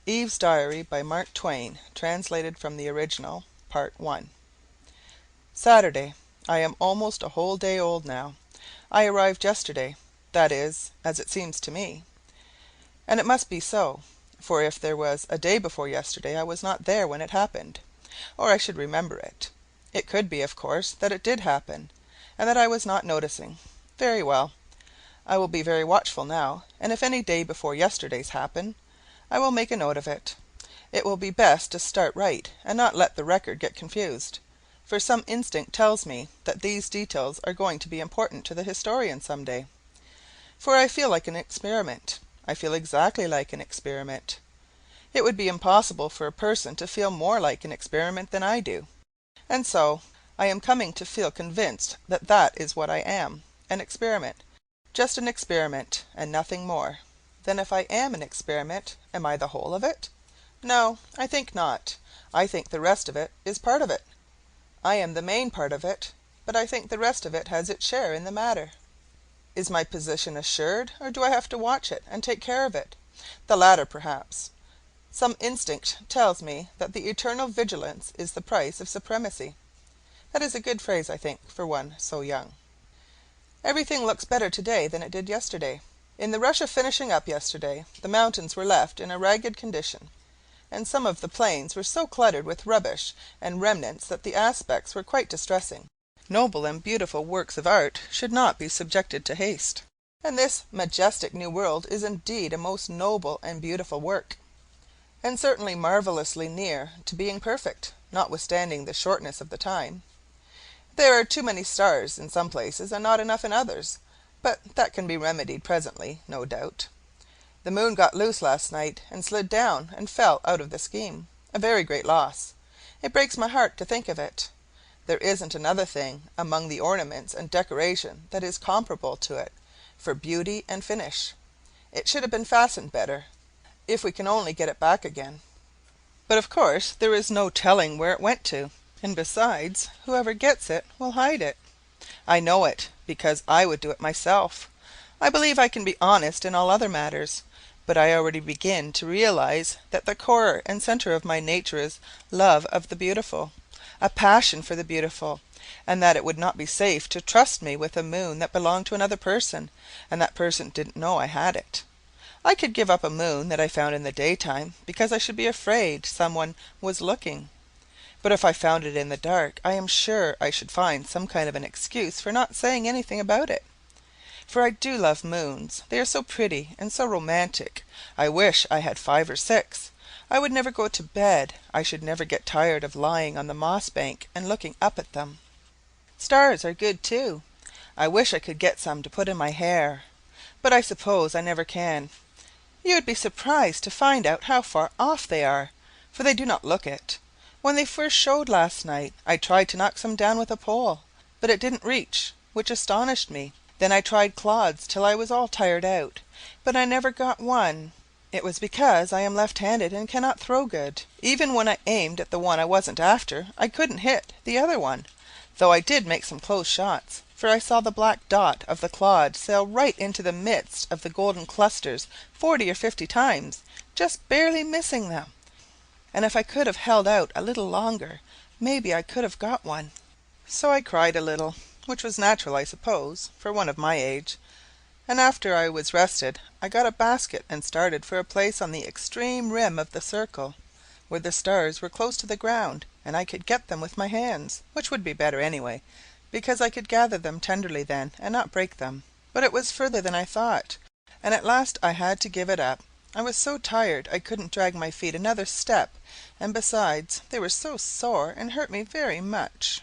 Eve's Diary by Mark Twain, translated from the original, Part 1. Saturday. I am almost a whole day old now. I arrived yesterday, that is, as it seems to me. And it must be so, for if there was a day before yesterday I was not there when it happened, or I should remember it. It could be, of course, that it did happen, and that I was not noticing. Very well. I will be very watchful now, and if any day before yesterdays happen, I will make a note of it. It will be best to start right and not let the record get confused, for some instinct tells me that these details are going to be important to the historian some day. For I feel like an experiment. I feel exactly like an experiment. It would be impossible for a person to feel more like an experiment than I do. And so I am coming to feel convinced that that is what I am, an experiment, just an experiment, and nothing more. Then if I am an experiment, am I the whole of it? No, I think not. I think the rest of it is part of it. I am the main part of it, but I think the rest of it has its share in the matter. Is my position assured, or do I have to watch it and take care of it? The latter, perhaps. Some instinct tells me that the eternal vigilance is the price of supremacy. That is a good phrase, I think, for one so young. Everything looks better today than it did yesterday. In the rush of finishing up yesterday, the mountains were left in a ragged condition, and some of the plains were so cluttered with rubbish and remnants that the aspects were quite distressing. Noble and beautiful works of art should not be subjected to haste, and this majestic new world is indeed a most noble and beautiful work, and certainly marvellously near to being perfect, notwithstanding the shortness of the time. There are too many stars in some places and not enough in others, but that can be remedied presently, no doubt. The moon got loose last night and slid down and fell out of the scheme, a very great loss. It breaks my heart to think of it. There isn't another thing among the ornaments and decoration that is comparable to it for beauty and finish. It should have been fastened better, if we can only get it back again. But of course there is no telling where it went to, and besides, whoever gets it will hide it. I know it, because I would do it myself. I believe I can be honest in all other matters, but I already begin to realize that the core and center of my nature is love of the beautiful, a passion for the beautiful, and that it would not be safe to trust me with a moon that belonged to another person, and that person didn't know I had it. I could give up a moon that I found in the daytime, because I should be afraid some one was looking. But if I found it in the dark, I am sure I should find some kind of an excuse for not saying anything about it. For I do love moons. They are so pretty and so romantic. I wish I had 5 or 6. I would never go to bed. I should never get tired of lying on the moss bank and looking up at them. Stars are good too. I wish I could get some to put in my hair. But I suppose I never can. You would be surprised to find out how far off they are, for they do not look it. When they first showed last night, I tried to knock some down with a pole, but it didn't reach, which astonished me. Then I tried clods till I was all tired out, but I never got one. It was because I am left-handed and cannot throw good. Even when I aimed at the one I wasn't after, I couldn't hit the other one, though I did make some close shots, for I saw the black dot of the clod sail right into the midst of the golden clusters 40 or 50 times, just barely missing them. And if I could have held out a little longer, maybe I could have got one. So I cried a little, which was natural, I suppose, for one of my age, and after I was rested I got a basket and started for a place on the extreme rim of the circle, where the stars were close to the ground, and I could get them with my hands, which would be better anyway, because I could gather them tenderly then and not break them. But it was further than I thought, and at last I had to give it up. I was so tired I couldn't drag my feet another step, and besides, they were so sore and hurt me very much.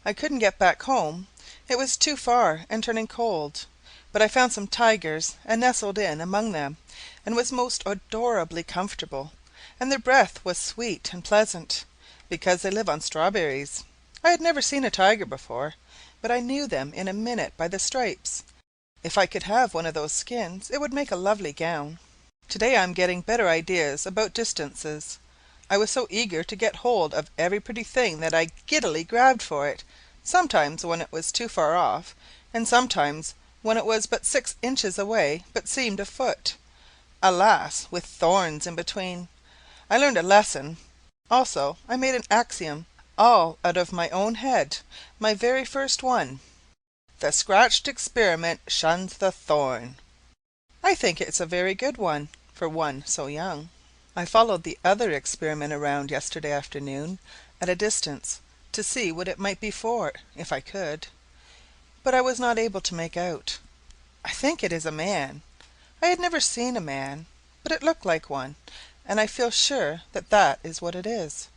I couldn't get back home. It was too far and turning cold, but I found some tigers and nestled in among them and was most adorably comfortable, and their breath was sweet and pleasant, because they live on strawberries. I had never seen a tiger before, but I knew them in a minute by the stripes. If I could have one of those skins, it would make a lovely gown. Today I am getting better ideas about distances. I was so eager to get hold of every pretty thing that I giddily grabbed for it, sometimes when it was too far off, and sometimes when it was but 6 inches away but seemed a foot. Alas, with thorns in between! I learned a lesson. Also, I made an axiom, all out of my own head, my very first one. The scratched experiment shuns the thorn. I think it's a very good one for one so young. I followed the other experiment around yesterday afternoon at a distance to see what it might be for, if I could, but I was not able to make out. I think it is a man. I had never seen a man, but it looked like one, and I feel sure that that is what it is.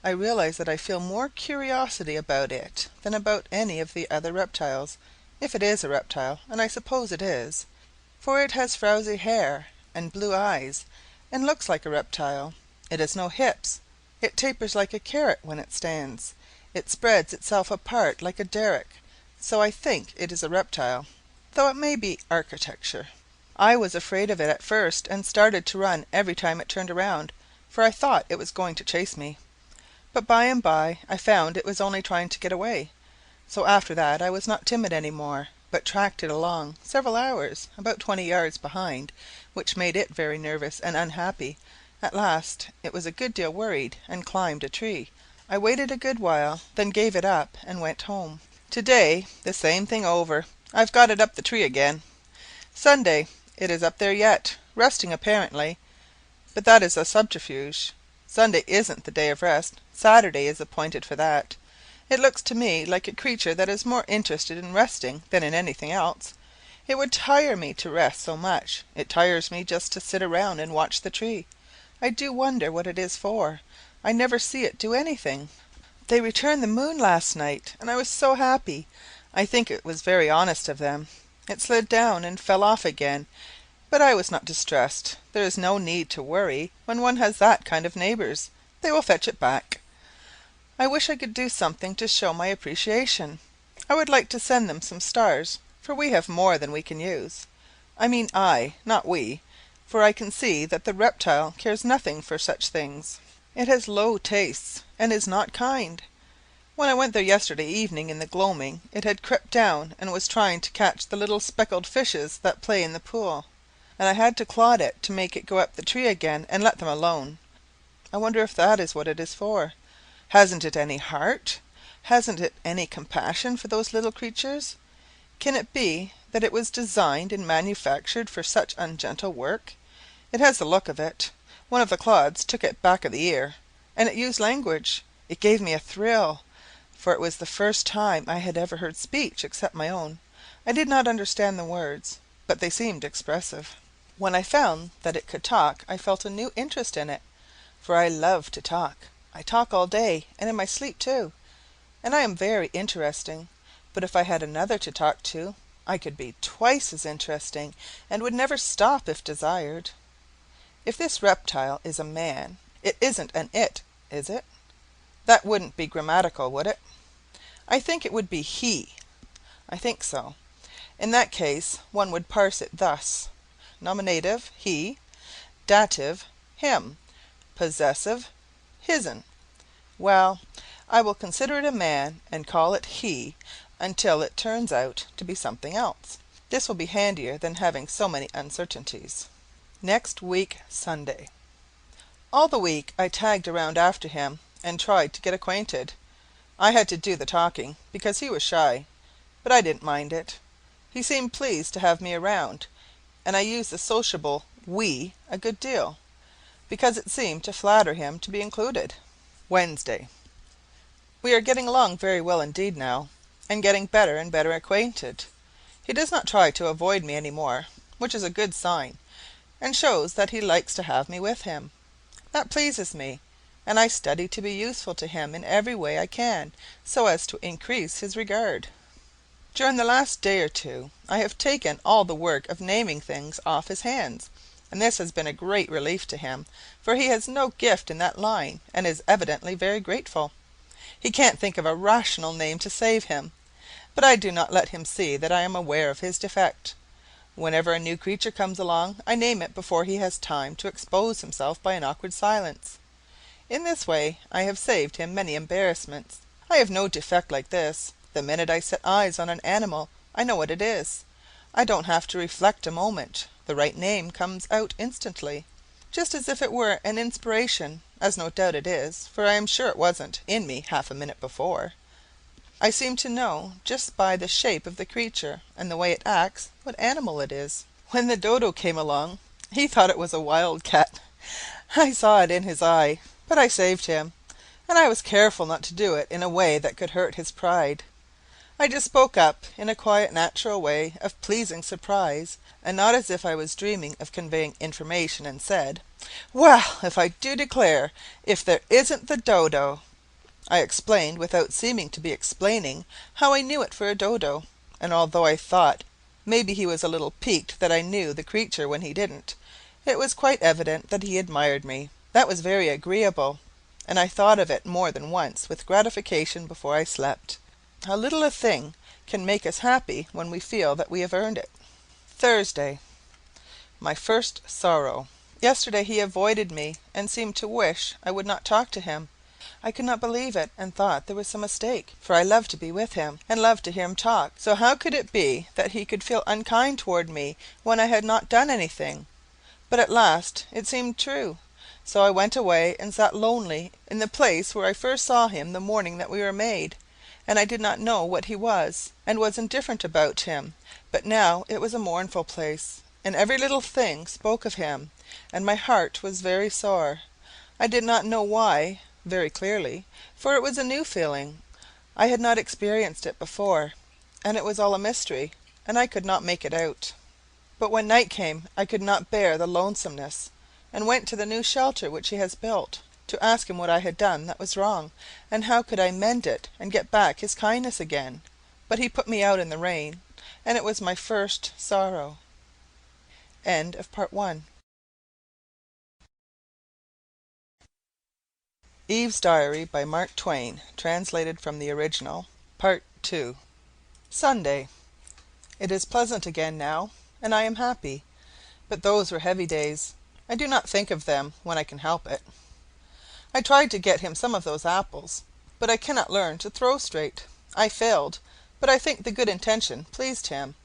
I realize that I feel more curiosity about it than about any of the other reptiles, if it is a reptile, and I suppose it is, for it has frowsy hair and blue eyes, and looks like a reptile. It has no hips. It tapers like a carrot when it stands. It spreads itself apart like a derrick, so I think it is a reptile, though it may be architecture. I was afraid of it at first and started to run every time it turned around, for I thought it was going to chase me. But by and by I found it was only trying to get away, so after that I was not timid any more, but tracked it along several hours, about 20 yards behind, which made it very nervous and unhappy. At last it was a good deal worried and climbed a tree. I waited a good while, then gave it up and went home. Today the same thing over. I've got it up the tree again. Sunday, it is up there yet, resting apparently, but that is a subterfuge. Sunday isn't the day of rest. Saturday is appointed for that. It looks to me like a creature that is more interested in resting than in anything else. It would tire me to rest so much. It tires me just to sit around and watch the tree. I do wonder what it is for. I never see it do anything. They returned the moon last night, and I was so happy. I think it was very honest of them. It slid down and fell off again, but I was not distressed. There is no need to worry when one has that kind of neighbors. They will fetch it back. I wish I could do something to show my appreciation. I would like to send them some stars, for we have more than we can use. I mean I, not we, for I can see that the reptile cares nothing for such things. It has low tastes and is not kind. When I went there yesterday evening in the gloaming, it had crept down and was trying to catch the little speckled fishes that play in the pool, and I had to clod it to make it go up the tree again and let them alone. I wonder if that is what it is for. Hasn't it any heart? Hasn't it any compassion for those little creatures? Can it be that it was designed and manufactured for such ungentle work? It has the look of it. One of the clods took it back of the ear, and it used language. It gave me a thrill, for it was the first time I had ever heard speech except my own. I did not understand the words, but they seemed expressive. When I found that it could talk, I felt a new interest in it, for I love to talk. I talk all day, and in my sleep too, and I am very interesting. But if I had another to talk to, I could be twice as interesting, and would never stop if desired. If this reptile is a man, it isn't an it, is it? That wouldn't be grammatical, would it? I think it would be he. I think so. In that case, one would parse it thus: nominative, he; dative, him; possessive, his'n. Well, I will consider it a man and call it he until it turns out to be something else. This will be handier than having so many uncertainties. Next week, Sunday. All the week I tagged around after him and tried to get acquainted. I had to do the talking because he was shy, but I didn't mind it. He seemed pleased to have me around, and I used the sociable "we" a good deal, because it seemed to flatter him to be included. Wednesday. We are getting along very well indeed now, and getting better and better acquainted. He does not try to avoid me any more, which is a good sign, and shows that he likes to have me with him. That pleases me, and I study to be useful to him in every way I can, so as to increase his regard. During the last day or two I have taken all the work of naming things off his hands, and this has been a great relief to him, for he has no gift in that line and is evidently very grateful. He can't think of a rational name to save him, but I do not let him see that I am aware of his defect. Whenever a new creature comes along, I name it before he has time to expose himself by an awkward silence. In this way I have saved him many embarrassments. I have no defect like this. The minute I set eyes on an animal, I know what it is. I don't have to reflect a moment. The right name comes out instantly. just as if it were an inspiration, as no doubt it is, for I am sure it wasn't in me half a minute before. I seem to know, just by the shape of the creature and the way it acts, what animal it is. When the dodo came along, he thought it was a wildcat. I saw it in his eye, but I saved him, and I was careful not to do it in a way that could hurt his pride. I just spoke up in a quiet, natural way of pleasing surprise, and not as if I was dreaming of conveying information, and said, "Well, if I do declare, if there isn't the dodo!" I explained, without seeming to be explaining, how I knew it for a dodo, and although I thought maybe he was a little piqued that I knew the creature when he didn't, it was quite evident that he admired me. That was very agreeable, and I thought of it more than once with gratification before I slept. How little a thing can make us happy when we feel that we have earned it. Thursday. My first sorrow. Yesterday he avoided me and seemed to wish I would not talk to him. I could not believe it, and thought there was some mistake, for I loved to be with him, and loved to hear him talk. So how could it be that he could feel unkind toward me when I had not done anything? But at last it seemed true, so I went away and sat lonely in the place where I first saw him the morning that we were made, and I did not know what he was, and was indifferent about him, but now it was a mournful place, and every little thing spoke of him, and my heart was very sore. I did not know why very clearly, for it was a new feeling. I had not experienced it before, and it was all a mystery, and I could not make it out. But when night came I could not bear the lonesomeness, and went to the new shelter which he has built, to ask him what I had done that was wrong, and how could I mend it and get back his kindness again. But he put me out in the rain, and it was my first sorrow. End of part 1. Eve's Diary by Mark Twain, translated from the original. Part 2. Sunday. It is pleasant again now, and I am happy, but those were heavy days. I do not think of them when I can help it. I tried to get him some of those apples, but I cannot learn to throw straight. I failed, but I think the good intention pleased him.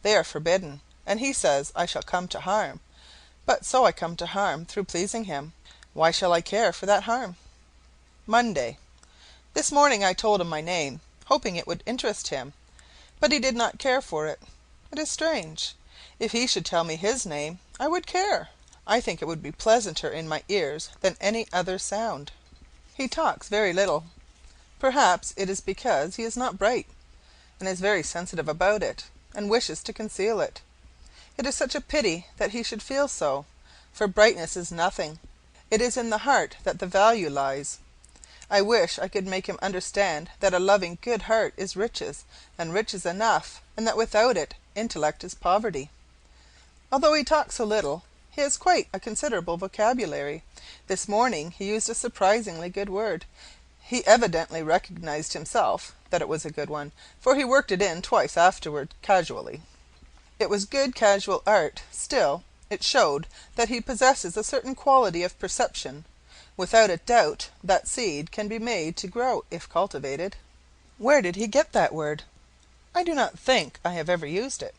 They are forbidden, and he says I shall come to harm, but so I come to harm through pleasing him. Why shall I care for that harm? Monday. This morning I told him my name, hoping it would interest him, but he did not care for it. It is strange. If he should tell me his name, I would care. I think it would be pleasanter in my ears than any other sound. He talks very little. Perhaps it is because he is not bright, and is very sensitive about it, and wishes to conceal it. It is such a pity that he should feel so, for brightness is nothing. It is in the heart that the value lies. I wish I could make him understand that a loving good heart is riches, and riches enough, and that without it intellect is poverty. Although he talks so little, he has quite a considerable vocabulary. This morning he used a surprisingly good word. He evidently recognized himself that it was a good one, for he worked it in twice afterward casually. It was good casual art, still it showed that he possesses a certain quality of perception. Without a doubt that seed can be made to grow if cultivated. Where did he get that word? I do not think I have ever used it.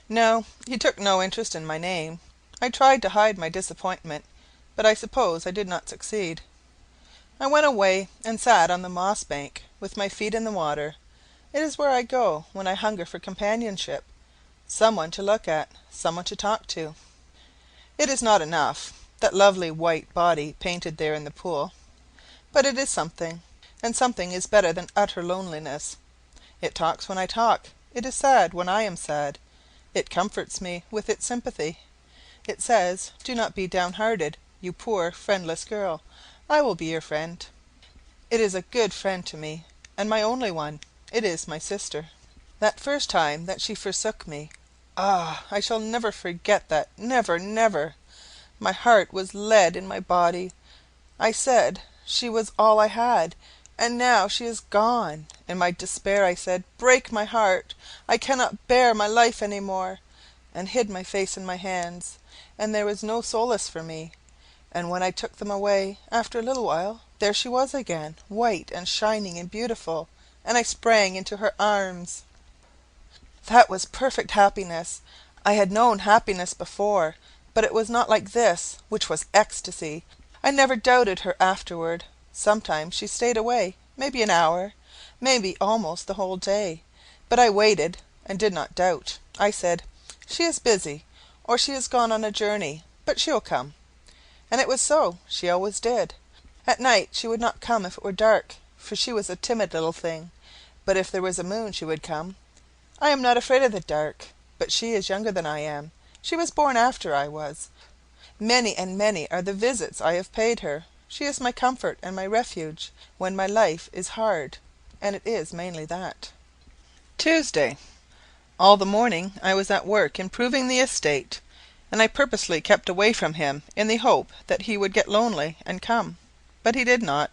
No, he took no interest in my name. I tried to hide my disappointment, but I suppose I did not succeed. I went away and sat on the moss bank, with my feet in the water. It is where I go when I hunger for companionship, someone to look at, someone to talk to. It is not enough, that lovely white body painted there in the pool, but it is something, and something is better than utter loneliness. It talks when I talk. It is sad when I am sad. It comforts me with its sympathy. It says, "Do not be downhearted, you poor friendless girl. I will be your friend." It is a good friend to me, and my only one. It is my sister. That first time that she forsook me, I shall never forget that, never, never. My heart was lead in my body. I said she was all I had, and now she is gone. In my despair I said, "Break my heart. I cannot bear my life any more," and hid my face in my hands, and there was no solace for me. And when I took them away, after a little while, there she was again, white and shining and beautiful, and I sprang into her arms. That was perfect happiness. I had known happiness before, But it was not like this, which was ecstasy. I never doubted her afterward. Sometimes she stayed away, maybe an hour, maybe almost the whole day. But I waited, and did not doubt. I said, "She is busy, or she has gone on a journey, but she'll come." And it was so. She always did. At night she would not come if it were dark, for she was a timid little thing. But if there was a moon she would come. I am not afraid of the dark, but she is younger than I am. She was born after I was. Many and many are the visits I have paid her. She is my comfort and my refuge when my life is hard, and it is mainly that. Tuesday. All the morning I was at work improving the estate, and I purposely kept away from him in the hope that he would get lonely and come, but he did not.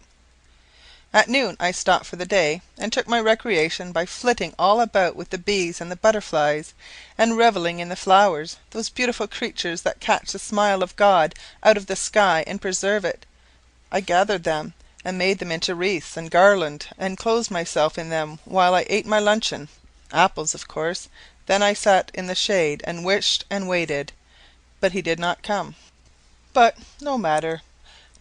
At noon I stopped for the day, and took my recreation by flitting all about with the bees and the butterflies, and revelling in the flowers, those beautiful creatures that catch the smile of God out of the sky and preserve it. I gathered them, and made them into wreaths and garlands, and clothed myself in them while I ate my luncheon apples, of course. Then I sat in the shade and wished and waited, but he did not come. But no matter.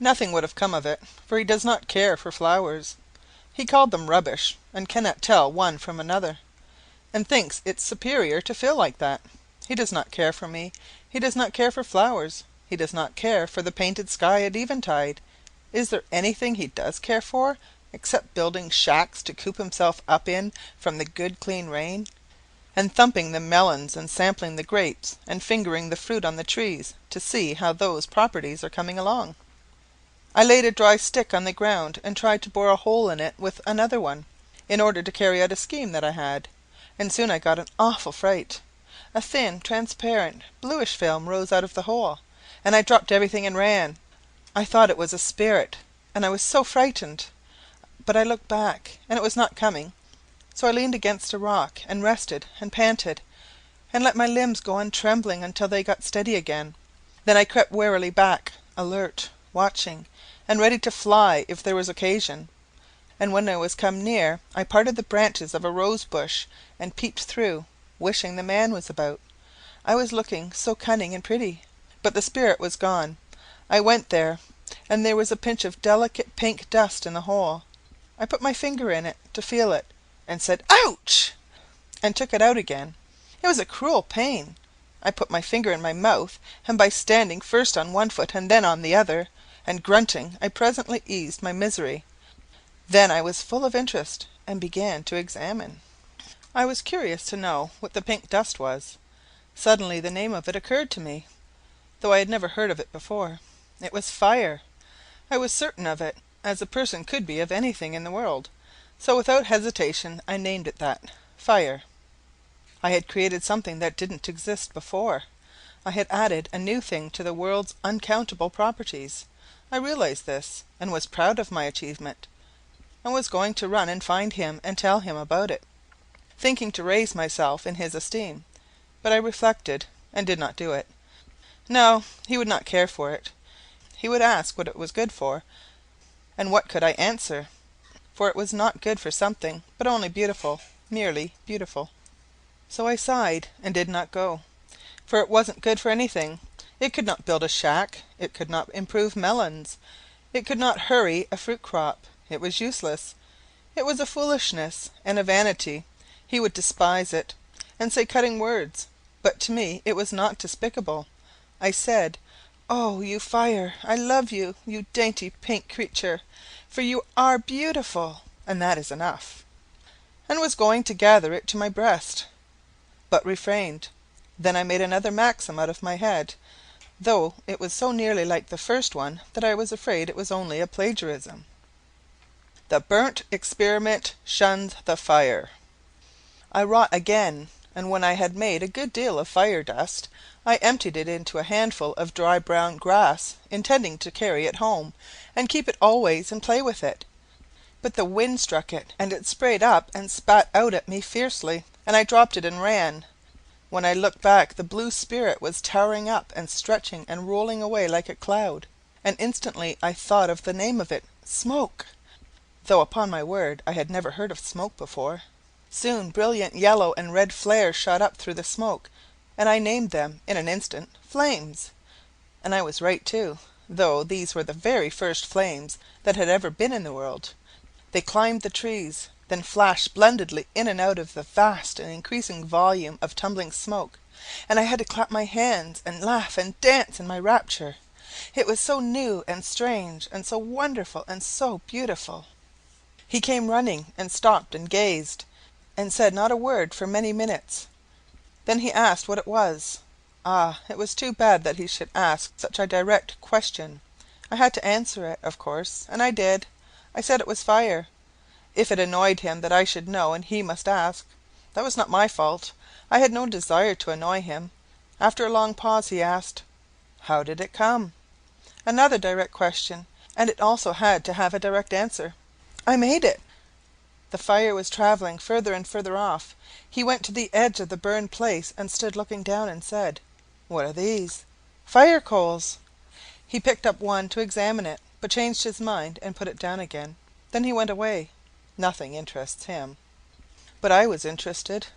Nothing would have come of it, for he does not care for flowers. He called them rubbish, and cannot tell one from another, and thinks it superior to feel like that. He does not care for me. He does not care for flowers. He does not care for the painted sky at eventide. Is there anything he does care for, except building shacks to coop himself up in from the good clean rain, and thumping the melons, and sampling the grapes, and fingering the fruit on the trees, to see how those properties are coming along? I laid a dry stick on the ground, and tried to bore a hole in it with another one, in order to carry out a scheme that I had, and soon I got an awful fright. A thin, transparent, bluish film rose out of the hole, and I dropped everything and ran. I thought it was a spirit, and I was so frightened. But I looked back, and it was not coming, so I leaned against a rock, and rested, and panted, and let my limbs go on trembling until they got steady again. Then I crept warily back, alert, watching, and ready to fly if there was occasion. And when I was come near, I parted the branches of a rose bush, and peeped through, wishing the man was about. I was looking so cunning and pretty, but the spirit was gone. I went there, and there was a pinch of delicate pink dust in the hole. I put my finger in it to feel it, and said, "Ouch!" and took it out again. It was a cruel pain. I put my finger in my mouth, and by standing first on one foot and then on the other, and grunting, I presently eased my misery. Then I was full of interest, and began to examine. I was curious to know what the pink dust was. Suddenly the name of it occurred to me, though I had never heard of it before. It was fire. I was certain of it, as a person could be of anything in the world, so without hesitation I named it that, fire. I had created something that didn't exist before. I had added a new thing to the world's uncountable properties. I realized this, and was proud of my achievement, and was going to run and find him and tell him about it, thinking to raise myself in his esteem. But I reflected, and did not do it. No, he would not care for it. He would ask what it was good for, and what could I answer? For it was not good for something, but only beautiful, merely beautiful. So I sighed, and did not go, for it wasn't good for anything. It could not build a shack, it could not improve melons, it could not hurry a fruit crop. It was useless. It was a foolishness and a vanity. He would despise it, and say cutting words, but to me it was not despicable. I said, "Oh, you fire, I love you, you dainty pink creature, for you are beautiful, and that is enough," and was going to gather it to my breast, but refrained. Then I made another maxim out of my head, though it was so nearly like the first one that I was afraid it was only a plagiarism. The burnt experiment shuns the fire. I wrought again, and when I had made a good deal of fire dust, I emptied it into a handful of dry brown grass, intending to carry it home, and keep it always and play with it. But the wind struck it, and it sprayed up and spat out at me fiercely, and I dropped it and ran. When I looked back, the blue spirit was towering up and stretching and rolling away like a cloud, and instantly I thought of the name of it, smoke, though upon my word I had never heard of smoke before. Soon brilliant yellow and red flares shot up through the smoke, and I named them, in an instant, flames. And I was right too, though these were the very first flames that had ever been in the world. They climbed the trees, then flashed splendidly in and out of the vast and increasing volume of tumbling smoke, and I had to clap my hands and laugh and dance in my rapture. It was so new and strange, and so wonderful and so beautiful. He came running, and stopped and gazed, and said not a word for many minutes. Then he asked what it was. Ah, it was too bad that he should ask such a direct question. I had to answer it, of course, and I did. I said it was fire. If it annoyed him that I should know and he must ask, that was not my fault. I had no desire to annoy him. After a long pause he asked, "How did it come?" Another direct question, and it also had to have a direct answer. "I made it." The fire was travelling further and further off. He went to the edge of the burned place and stood looking down, and said, "What are these?" "Fire coals." He picked up one to examine it, but changed his mind and put it down again. Then he went away. Nothing interests him. But I was interested.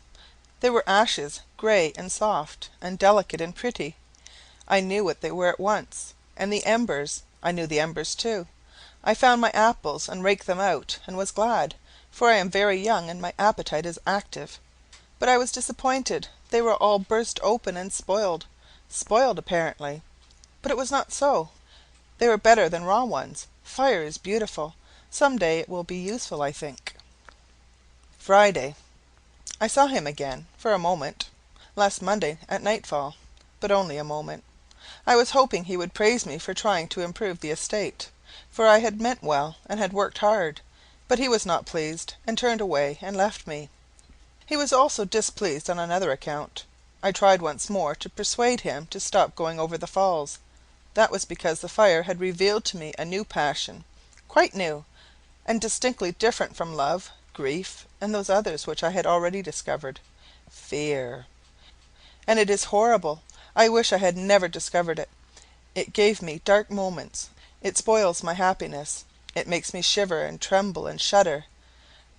They were ashes, grey and soft, and delicate and pretty. I knew what they were at once. And the embers, I knew the embers too. I found my apples and raked them out, and was glad, for I am very young and my appetite is active. But I was disappointed. They were all burst open and spoiled. Spoiled, apparently. But it was not so. They were better than raw ones. Fire is beautiful. Some day it will be useful, I think. Friday. I saw him again, for a moment, last Monday at nightfall, but only a moment. I was hoping he would praise me for trying to improve the estate, for I had meant well and had worked hard, but he was not pleased, and turned away and left me. He was also displeased on another account. I tried once more to persuade him to stop going over the falls. That was because the fire had revealed to me a new passion, quite new, and distinctly different from love, grief, and those others which I had already discovered. Fear. And it is horrible. I wish I had never discovered it. It gave me dark moments. It spoils my happiness. It makes me shiver and tremble and shudder.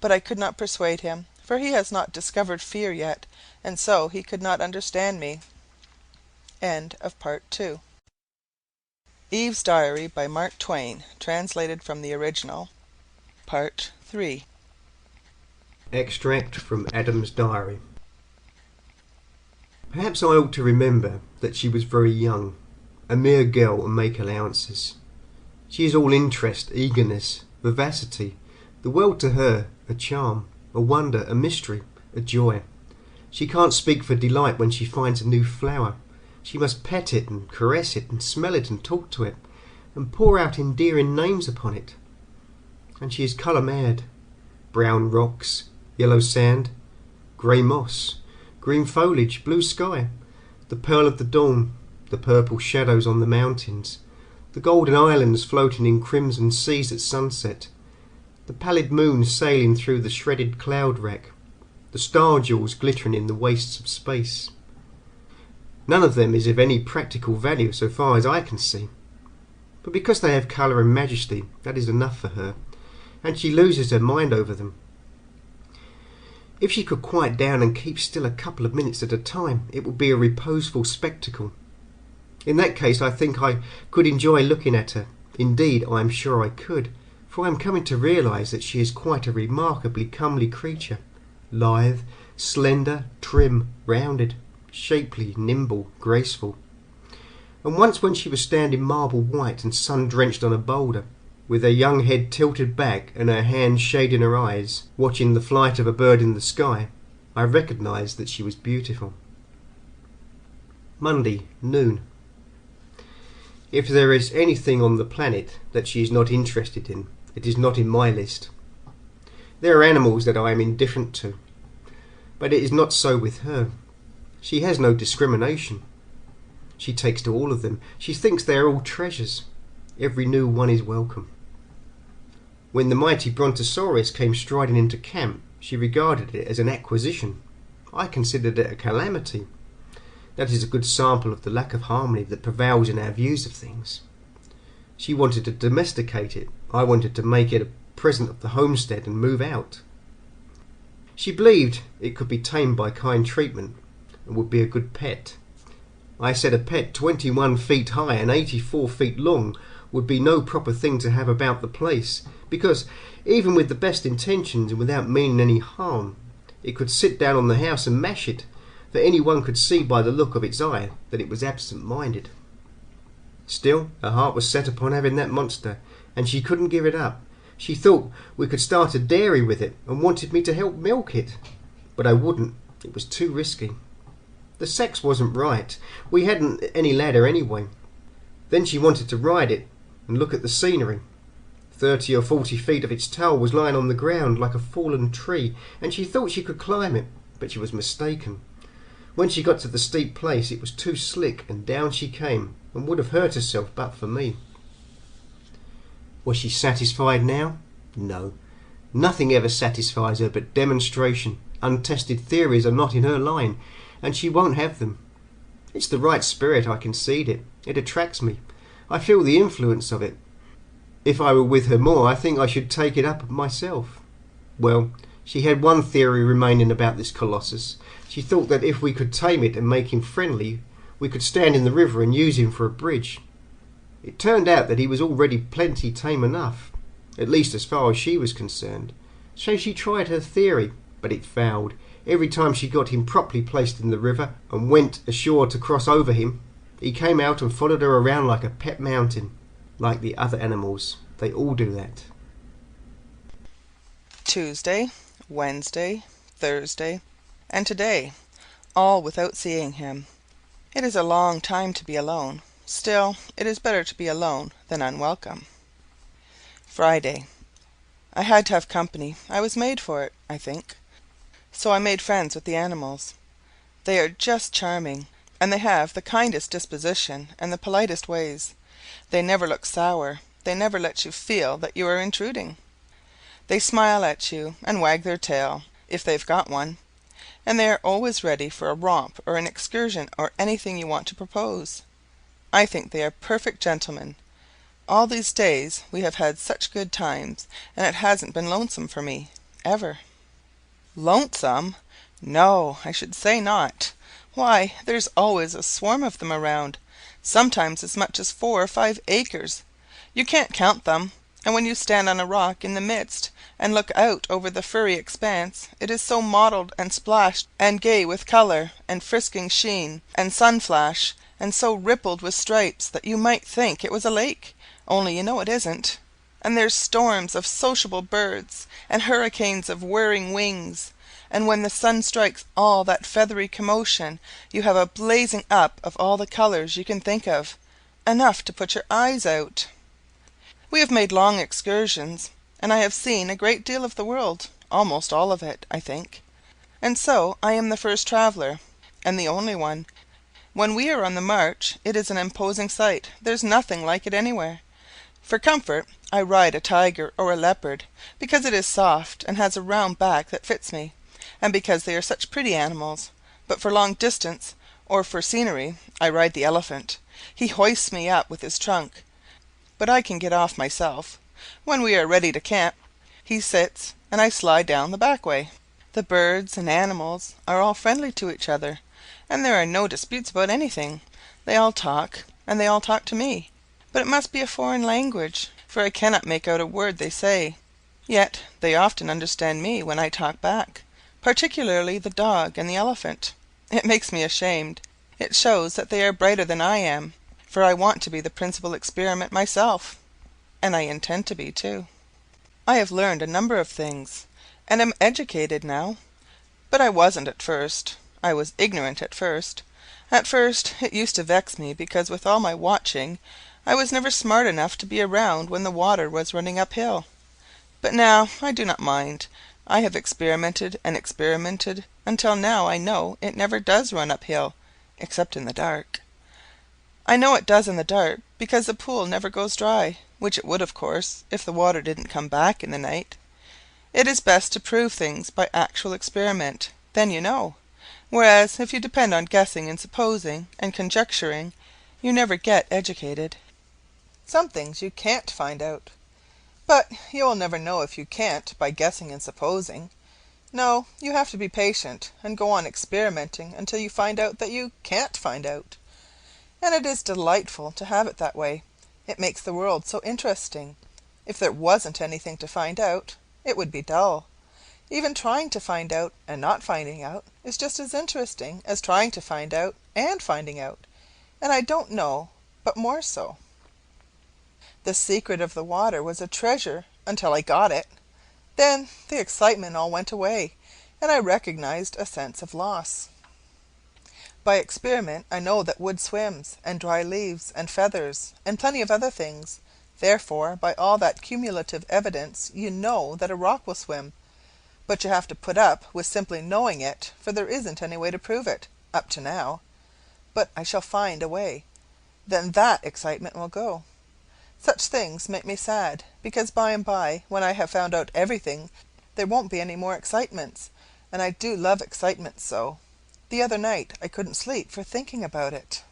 But I could not persuade him, for he has not discovered fear yet, and so he could not understand me. End of part 2. Eve's Diary by Mark Twain, translated from the original. Part 3. Extract from Adam's diary. Perhaps I ought to remember that she was very young, a mere girl, and make allowances. She is all interest, eagerness, vivacity, the world to her a charm, a wonder, a mystery, a joy. She can't speak for delight when she finds a new flower. She must pet it and caress it and smell it and talk to it and pour out endearing names upon it. And she is colour mad. Brown rocks, yellow sand, grey moss, green foliage, blue sky, the pearl of the dawn, the purple shadows on the mountains, the golden islands floating in crimson seas at sunset, the pallid moon sailing through the shredded cloud rack, the star jewels glittering in the wastes of space. None of them is of any practical value so far as I can see, but because they have colour and majesty, that is enough for her, and she loses her mind over them. If she could quiet down and keep still a couple of minutes at a time, it would be a reposeful spectacle. In that case, I think I could enjoy looking at her. Indeed, I am sure I could, for I am coming to realise that she is quite a remarkably comely creature, lithe, slender, trim, rounded, shapely, nimble, graceful. And once when she was standing marble white and sun-drenched on a boulder, with her young head tilted back and her hands shading her eyes, watching the flight of a bird in the sky, I recognised that she was beautiful. Monday, noon. If there is anything on the planet that she is not interested in, it is not in my list. There are animals that I am indifferent to, but it is not so with her. She has no discrimination. She takes to all of them. She thinks they are all treasures. Every new one is welcome. When the mighty Brontosaurus came striding into camp, she regarded it as an acquisition. I considered it a calamity. That is a good sample of the lack of harmony that prevails in our views of things. She wanted to domesticate it. I wanted to make it a present of the homestead and move out. She believed it could be tamed by kind treatment and would be a good pet. I said a pet 21 feet high and 84 feet long would be no proper thing to have about the place, because even with the best intentions and without meaning any harm, it could sit down on the house and mash it, for anyone could see by the look of its eye that it was absent-minded. Still, her heart was set upon having that monster, and she couldn't give it up. She thought we could start a dairy with it and wanted me to help milk it. But I wouldn't. It was too risky. The sex wasn't right. We hadn't any ladder anyway. Then she wanted to ride it and look at the scenery. 30 or 40 feet of its tail was lying on the ground like a fallen tree, and she thought she could climb it, but she was mistaken. When she got to the steep place, it was too slick, and down she came, and would have hurt herself but for me. Was she satisfied now? No. Nothing ever satisfies her but demonstration. Untested theories are not in her line, and she won't have them. It's the right spirit, I concede it. It attracts me. I feel the influence of it. If I were with her more, I think I should take it up myself. Well, she had one theory remaining about this colossus. She thought that if we could tame it and make him friendly, we could stand in the river and use him for a bridge. It turned out that he was already plenty tame enough, at least as far as she was concerned. So she tried her theory, but it failed. Every time she got him properly placed in the river and went ashore to cross over him, he came out and followed her around like a pet mountain. Like the other animals, they all do that. Tuesday, Wednesday, Thursday, and today, all without seeing him. It is a long time to be alone. Still, it is better to be alone than unwelcome. Friday. I had to have company. I was made for it, I think. So I made friends with the animals. They are just charming, and they have the kindest disposition and the politest ways. They never look sour. They never let you feel that you are intruding. They smile at you and wag their tail, if they've got one, and they are always ready for a romp or an excursion or anything you want to propose. I think they are perfect gentlemen. All these days we have had such good times, and it hasn't been lonesome for me, ever. Lonesome? No, I should say not. Why, there's always a swarm of them around, sometimes as much as 4 or 5 acres. You can't count them, and when you stand on a rock in the midst and look out over the furry expanse, it is so mottled and splashed and gay with colour and frisking sheen and sun flash, and so rippled with stripes that you might think it was a lake, only you know it isn't. And there's storms of sociable birds, and hurricanes of whirring wings, and when the sun strikes all that feathery commotion, you have a blazing up of all the colours you can think of, enough to put your eyes out. We have made long excursions, and I have seen a great deal of the world, almost all of it, I think. And so I am the first traveller, and the only one. When we are on the march, it is an imposing sight. There's nothing like it anywhere. For comfort, I ride a tiger or a leopard, because it is soft and has a round back that fits me, and because they are such pretty animals. But for long distance, or for scenery, I ride the elephant. He hoists me up with his trunk, but I can get off myself. When we are ready to camp, he sits, and I slide down the back way. The birds and animals are all friendly to each other, and there are no disputes about anything. They all talk, and they all talk to me. But it must be a foreign language, for I cannot make out a word they say. Yet they often understand me when I talk back, particularly the dog and the elephant. It makes me ashamed. It shows that they are brighter than I am, for I want to be the principal experiment myself, and I intend to be too. I have learned a number of things, and am educated now. But I wasn't at first. I was ignorant at first. At first it used to vex me because with all my watching I was never smart enough to be around when the water was running uphill. But now I do not mind. I have experimented and experimented until now I know it never does run uphill, except in the dark. I know it does in the dark because the pool never goes dry, which it would, of course, if the water didn't come back in the night. It is best to prove things by actual experiment, then you know. Whereas if you depend on guessing and supposing and conjecturing, you never get educated. Some things you can't find out. But you will never know if you can't by guessing and supposing. No, you have to be patient and go on experimenting until you find out that you can't find out. and it is delightful to have it that way. It makes the world so interesting. If there wasn't anything to find out, it would be dull. Even trying to find out and not finding out is just as interesting as trying to find out and finding out, and I don't know but more so. The secret of the water was a treasure until I got it. Then the excitement all went away, and I recognized a sense of loss. By experiment I know that wood swims, and dry leaves, and feathers, and plenty of other things. Therefore, by all that cumulative evidence you know that a rock will swim, but you have to put up with simply knowing it, for there isn't any way to prove it, up to now. But I shall find a way. Then that excitement will go. Such things make me sad, because by and by, when I have found out everything, there won't be any more excitements, and I do love excitement so. The other night I couldn't sleep for thinking about it.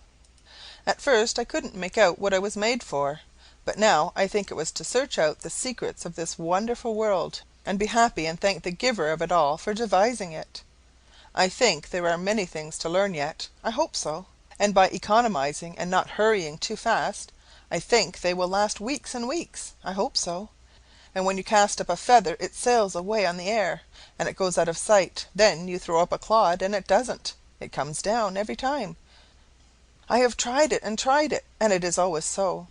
At first I couldn't make out what I was made for, but now I think it was to search out the secrets of this wonderful world, and be happy and thank the Giver of it all for devising it. I think there are many things to learn yet. I hope so. And by economizing and not hurrying too fast, I think they will last weeks and weeks. I hope so. And when you cast up a feather it sails away on the air, and it goes out of sight. Then you throw up a clod, and it doesn't. It comes down every time. I have tried it, and it is always so.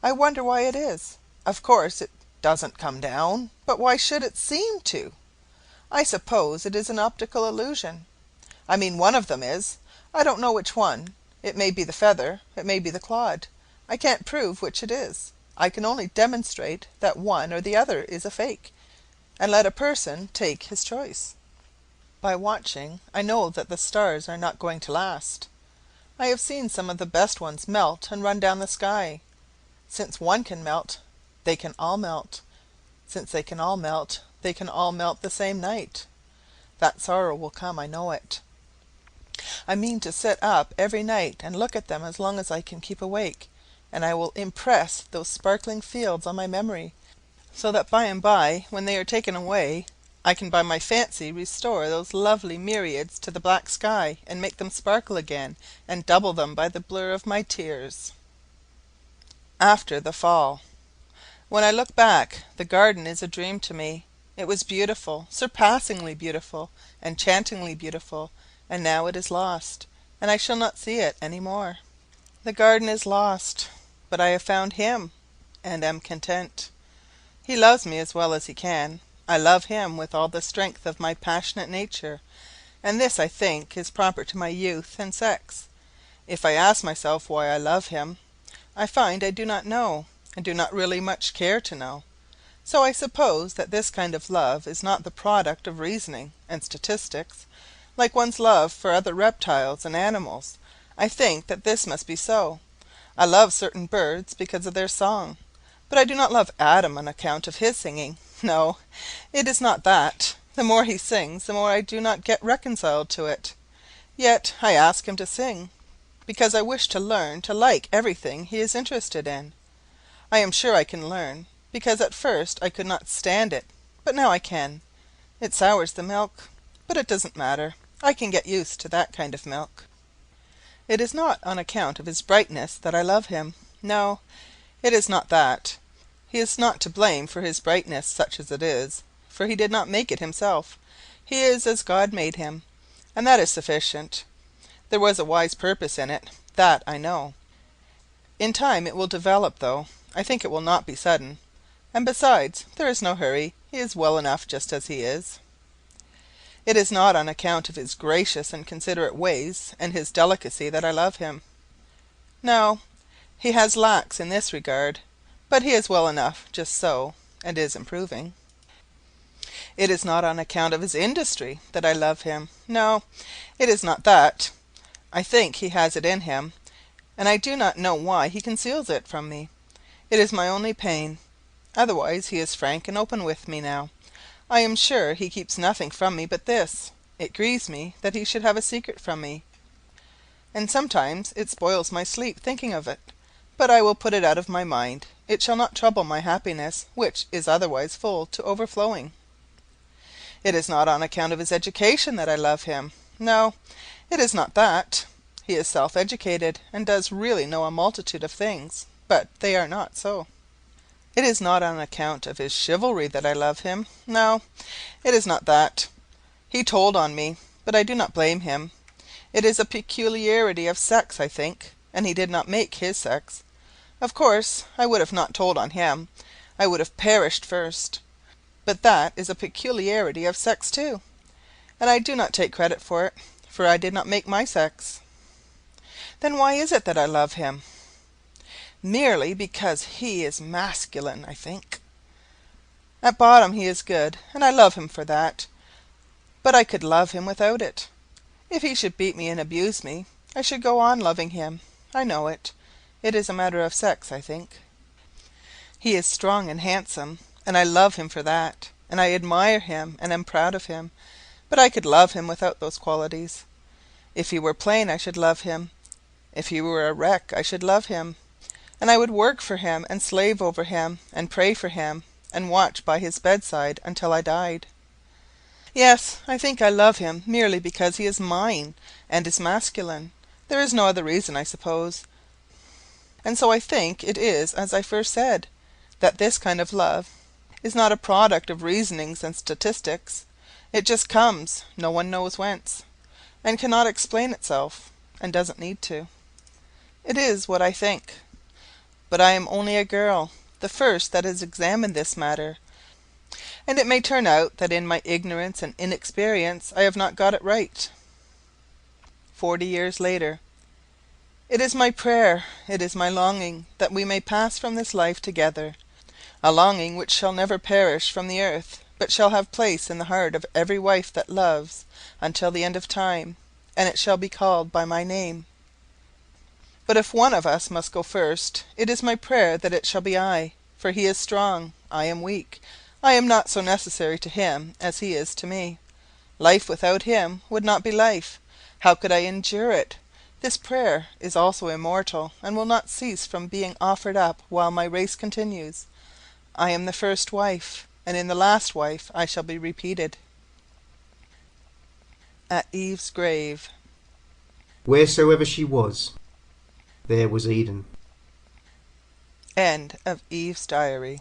I wonder why it is. Of course it doesn't come down, but why should it seem to? I suppose it is an optical illusion. I mean one of them is. I don't know which one. It may be the feather, it may be the clod. I can't prove which it is. I can only demonstrate that one or the other is a fake, and let a person take his choice. By watching, I know that the stars are not going to last. I have seen some of the best ones melt and run down the sky. Since one can melt, they can all melt. Since they can all melt, they can all melt the same night. That sorrow will come, I know it. I mean to sit up every night and look at them as long as I can keep awake, and I will impress those sparkling fields on my memory, so that by and by, when they are taken away, I can by my fancy restore those lovely myriads to the black sky, and make them sparkle again, and double them by the blur of my tears. After the fall. When I look back, the garden is a dream to me. It was beautiful, surpassingly beautiful, enchantingly beautiful, and now it is lost, and I shall not see it any more. The garden is lost, but I have found him, and am content. He loves me as well as he can. I love him with all the strength of my passionate nature, and this, I think, is proper to my youth and sex. If I ask myself why I love him, I find I do not know, and do not really much care to know. So I suppose that this kind of love is not the product of reasoning and statistics, like one's love for other reptiles and animals. I think that this must be so. I love certain birds because of their song, but I do not love Adam on account of his singing. No, it is not that. The more he sings, the more I do not get reconciled to it. Yet I ask him to sing, because I wish to learn to like everything he is interested in. I am sure I can learn, because at first I could not stand it, but now I can. It sours the milk, but it doesn't matter. I can get used to that kind of milk. It is not on account of his brightness that I love him. No, it is not that. He is not to blame for his brightness, such as it is, for he did not make it himself. He is as God made him, and that is sufficient. There was a wise purpose in it, that I know. In time it will develop, though. I think it will not be sudden. And besides, there is no hurry. He is well enough just as he is. It is not on account of his gracious and considerate ways and his delicacy that I love him. No, he has lacks in this regard, but he is well enough just so, and is improving. It is not on account of his industry that I love him. No, it is not that. I think he has it in him, and I do not know why he conceals it from me. It is my only pain. Otherwise he is frank and open with me now. I am sure he keeps nothing from me but this. It grieves me that he should have a secret from me, and sometimes it spoils my sleep thinking of it. But I will put it out of my mind. It shall not trouble my happiness, which is otherwise full to overflowing. It is not on account of his education that I love him. No, it is not that. He is self-educated, and does really know a multitude of things, but they are not so. It is not on account of his chivalry that I love him. No, it is not that. He told on me, but I do not blame him. It is a peculiarity of sex, I think, and he did not make his sex. Of course, I would have not told on him. I would have perished first. But that is a peculiarity of sex too, and I do not take credit for it, for I did not make my sex. Then why is it that I love him? Merely because he is masculine, I think. At bottom he is good, and I love him for that. But I could love him without it. If he should beat me and abuse me, I should go on loving him. I know it. It is a matter of sex, I think. He is strong and handsome, and I love him for that, and I admire him and am proud of him, but I could love him without those qualities. If he were plain, I should love him. If he were a wreck, I should love him, and I would work for him and slave over him and pray for him and watch by his bedside until I died. Yes, I think I love him merely because he is mine and is masculine. There is no other reason, I suppose. And so I think it is as I first said, that this kind of love is not a product of reasonings and statistics. It just comes, no one knows whence, and cannot explain itself, and doesn't need to. It is what I think. But I am only a girl, the first that has examined this matter, and it may turn out that in my ignorance and inexperience I have not got it right. 40 years later. It is my prayer, it is my longing, that we may pass from this life together, a longing which shall never perish from the earth, but shall have place in the heart of every wife that loves, until the end of time, and it shall be called by my name. But if one of us must go first, it is my prayer that it shall be I, for he is strong, I am weak. I am not so necessary to him as he is to me. Life without him would not be life. How could I endure it? This prayer is also immortal, and will not cease from being offered up while my race continues. I am the first wife, and in the last wife I shall be repeated. At Eve's grave. Wheresoever she was, there was Eden. End of Eve's diary.